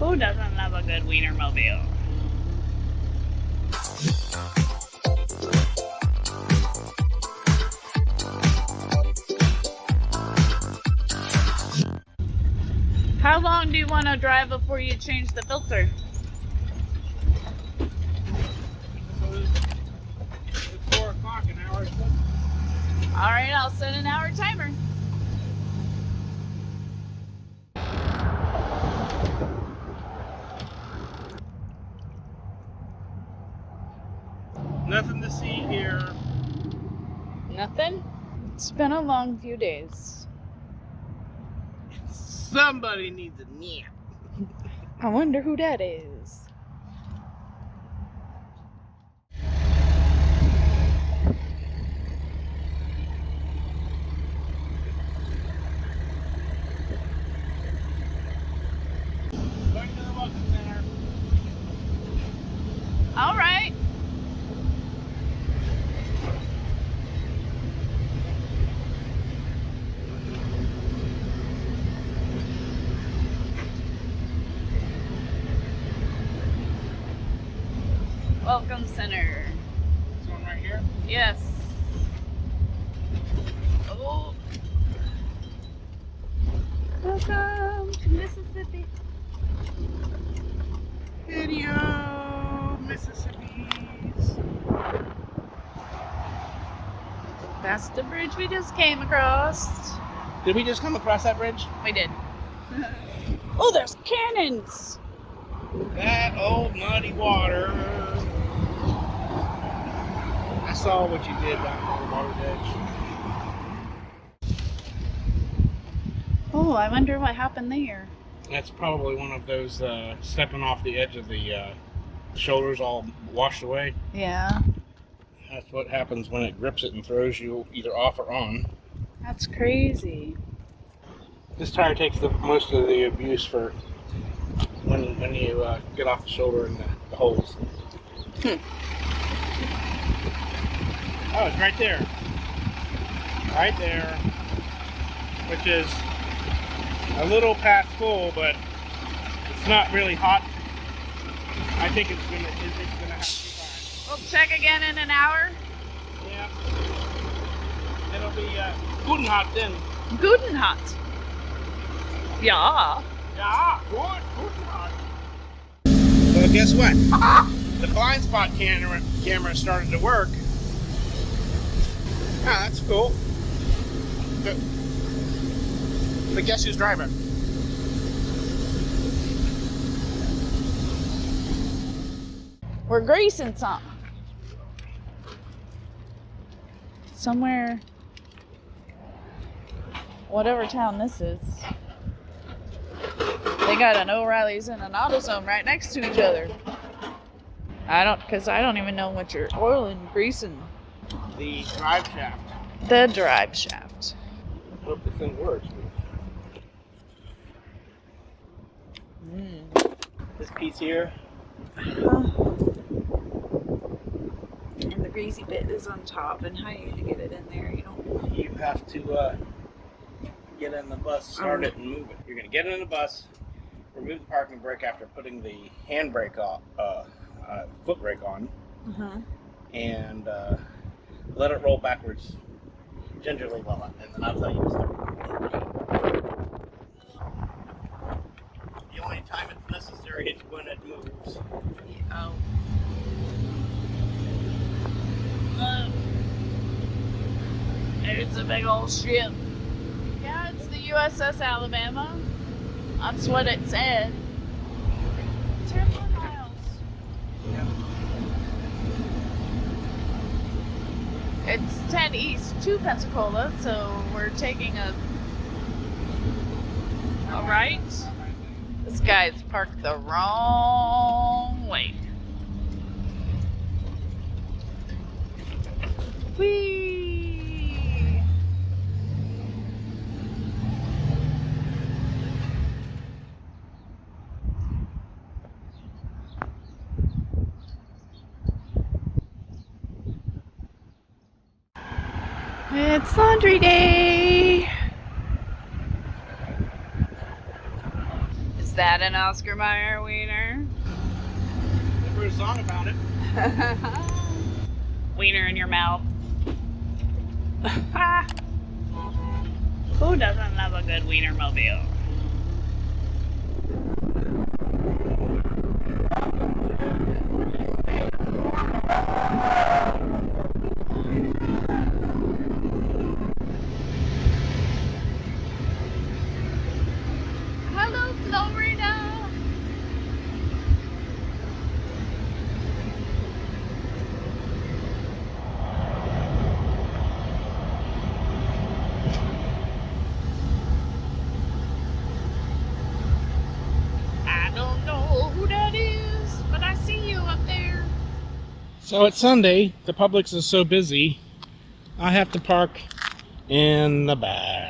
Who doesn't love a good Wienermobile? How long do you want to drive before you change the filter? It's 4 o'clock, an hour. Alright, I'll set an hour timer. Nothing to see here. Nothing? It's been a long few days. Somebody needs a nap. I wonder who that is. Going to the welcome center. All right. Welcome center. This one right here. Yes. Oh. Welcome to Mississippi. Video, Mississippi's. That's the bridge we just came across. Did we just come across that bridge? We did. Oh, there's cannons. That old muddy water. I saw what you did down on the water's edge. Oh, I wonder what happened there. That's probably one of those stepping off the edge of the shoulders all washed away. Yeah. That's what happens when it grips it and throws you either off or on. That's crazy. This tire takes the most of the abuse for when you get off the shoulder and the holes. Oh, it's right there. Right there. Which is a little past full, but it's not really hot. I think it's gonna have to be fine. We'll check again in an hour. Yeah. It'll be good and hot then. Good and hot. Yeah. Yeah, good and hot. Well, guess what? The blind spot camera started to work. Ah, that's cool. But guess who's driving? We're greasing something. Somewhere, whatever town this is. They got an O'Reilly's and an AutoZone right next to each other. I don't even know what you're oiling, greasing. The drive shaft. The drive shaft. I hope this thing works. This piece here. And the greasy bit is on top. And how are you gonna get it in there? You have to get in the bus, start it, and move it. You're going to get in the bus, remove the parking brake after putting the handbrake off, foot brake on, and let it roll backwards gingerly and then I'll tell you to start. The only time it's necessary is when it moves. Oh. It's a big old ship. Yeah, it's the USS Alabama. That's what it said. 10 more miles. Yeah. It's 10 east to Pensacola, so we're taking a right. This guy's parked the wrong way. Whee! It's laundry day. that an Oscar Mayer wiener? I wrote a song about it. Wiener in your mouth. Who doesn't love a good wiener mobile? Hello, Florida. I don't know who that is, but I see you up there. So it's Sunday. The Publix is so busy. I have to park in the back.